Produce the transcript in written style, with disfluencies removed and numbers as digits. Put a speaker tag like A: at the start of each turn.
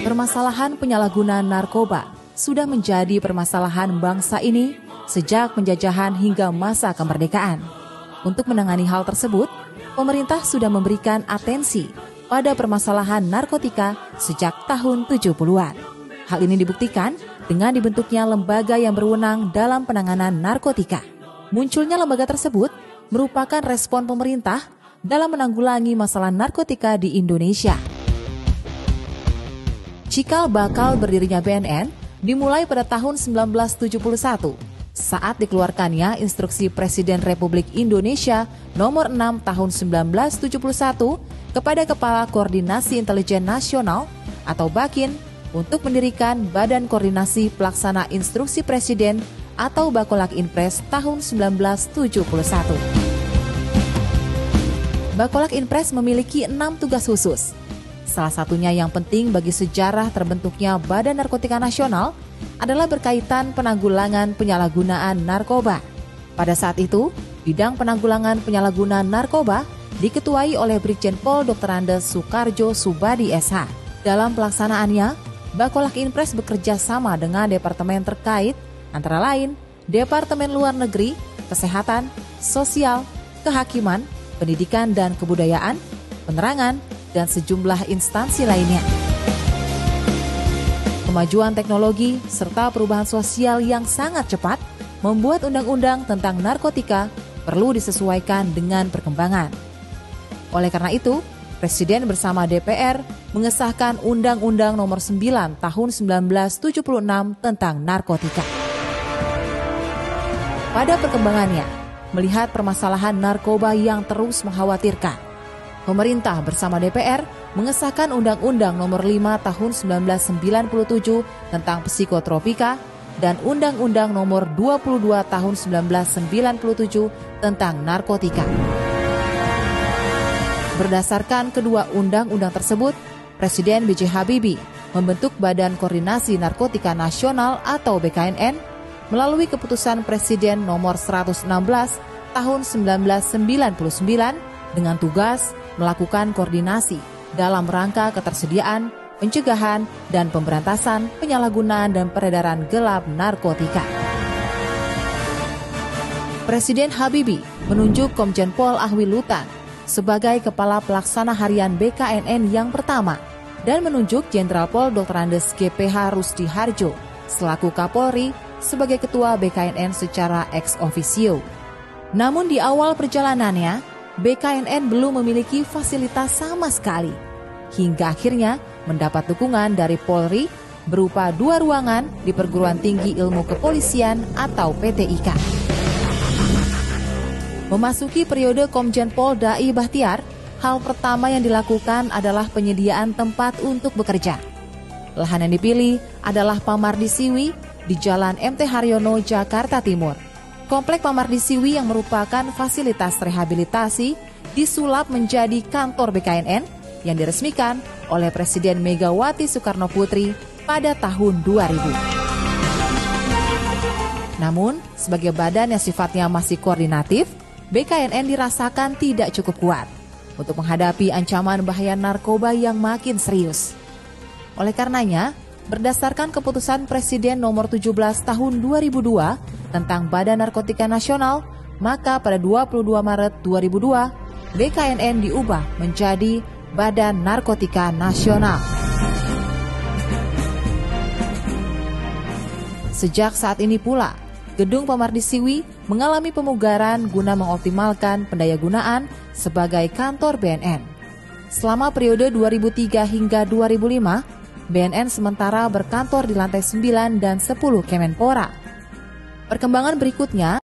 A: Permasalahan penyalahgunaan narkoba sudah menjadi permasalahan bangsa ini sejak penjajahan hingga masa kemerdekaan. Untuk menangani hal tersebut, pemerintah sudah memberikan atensi pada permasalahan narkotika sejak tahun 70-an. Hal ini dibuktikan dengan dibentuknya lembaga yang berwenang dalam penanganan narkotika. Munculnya lembaga tersebut merupakan respon pemerintah dalam menanggulangi masalah narkotika di Indonesia. Cikal bakal berdirinya BNN dimulai pada tahun 1971 saat dikeluarkannya Instruksi Presiden Republik Indonesia Nomor 6 Tahun 1971 kepada Kepala Koordinasi Intelijen Nasional atau BAKIN untuk mendirikan Badan Koordinasi Pelaksana Instruksi Presiden atau Bakolak Inpres tahun 1971. Bakolak Inpres memiliki 6 tugas khusus. Salah satunya yang penting bagi sejarah terbentuknya Badan Narkotika Nasional adalah berkaitan penanggulangan penyalahgunaan narkoba. Pada saat itu, bidang penanggulangan penyalahgunaan narkoba diketuai oleh Brigjen Pol Dr. Andes Soekarjo Subadi SH. Dalam pelaksanaannya, Bakolak Inpres bekerja sama dengan departemen terkait, antara lain Departemen Luar Negeri, Kesehatan, Sosial, Kehakiman, Pendidikan dan Kebudayaan, Penerangan, dan sejumlah instansi lainnya. Kemajuan teknologi serta perubahan sosial yang sangat cepat membuat undang-undang tentang narkotika perlu disesuaikan dengan perkembangan. Oleh karena itu, Presiden bersama DPR mengesahkan Undang-Undang Nomor 9 Tahun 1976 tentang narkotika. Pada perkembangannya, melihat permasalahan narkoba yang terus mengkhawatirkan, pemerintah bersama DPR mengesahkan Undang-Undang Nomor 5 Tahun 1997 tentang psikotropika dan Undang-Undang Nomor 22 Tahun 1997 tentang narkotika. Berdasarkan kedua undang-undang tersebut, Presiden B.J. Habibie membentuk Badan Koordinasi Narkotika Nasional atau BKNN melalui keputusan Presiden Nomor 116 Tahun 1999 dengan tugas melakukan koordinasi dalam rangka ketersediaan, pencegahan, dan pemberantasan penyalahgunaan dan peredaran gelap narkotika. Presiden Habibie menunjuk Komjen Pol Ahwi Lutan sebagai Kepala Pelaksana Harian BKNN yang pertama dan menunjuk Jenderal Pol Dr. Andes GPH Rusdi Harjo selaku Kapolri sebagai Ketua BKNN secara ex officio. Namun di awal perjalanannya, BKNN belum memiliki fasilitas sama sekali, hingga akhirnya mendapat dukungan dari Polri berupa 2 ruangan di Perguruan Tinggi Ilmu Kepolisian atau PTIK. Memasuki periode Komjen Pol Dai Bahtiar, hal pertama yang dilakukan adalah penyediaan tempat untuk bekerja. Lahan yang dipilih adalah Pamardi Siwi di Jalan MT Haryono, Jakarta Timur. Komplek Pamardi Siwi yang merupakan fasilitas rehabilitasi disulap menjadi kantor BKNN yang diresmikan oleh Presiden Megawati Soekarno Putri pada tahun 2000. Namun, sebagai badan yang sifatnya masih koordinatif, BKNN dirasakan tidak cukup kuat untuk menghadapi ancaman bahaya narkoba yang makin serius. Oleh karenanya, berdasarkan keputusan Presiden Nomor 17 Tahun 2002 tentang Badan Narkotika Nasional, maka pada 22 Maret 2002, BKNN diubah menjadi Badan Narkotika Nasional. Sejak saat ini pula, Gedung Pamardi Siwi mengalami pemugaran guna mengoptimalkan pendayagunaan sebagai kantor BNN. Selama periode 2003 hingga 2005, BNN sementara berkantor di lantai 9 dan 10 Kemenpora. Perkembangan berikutnya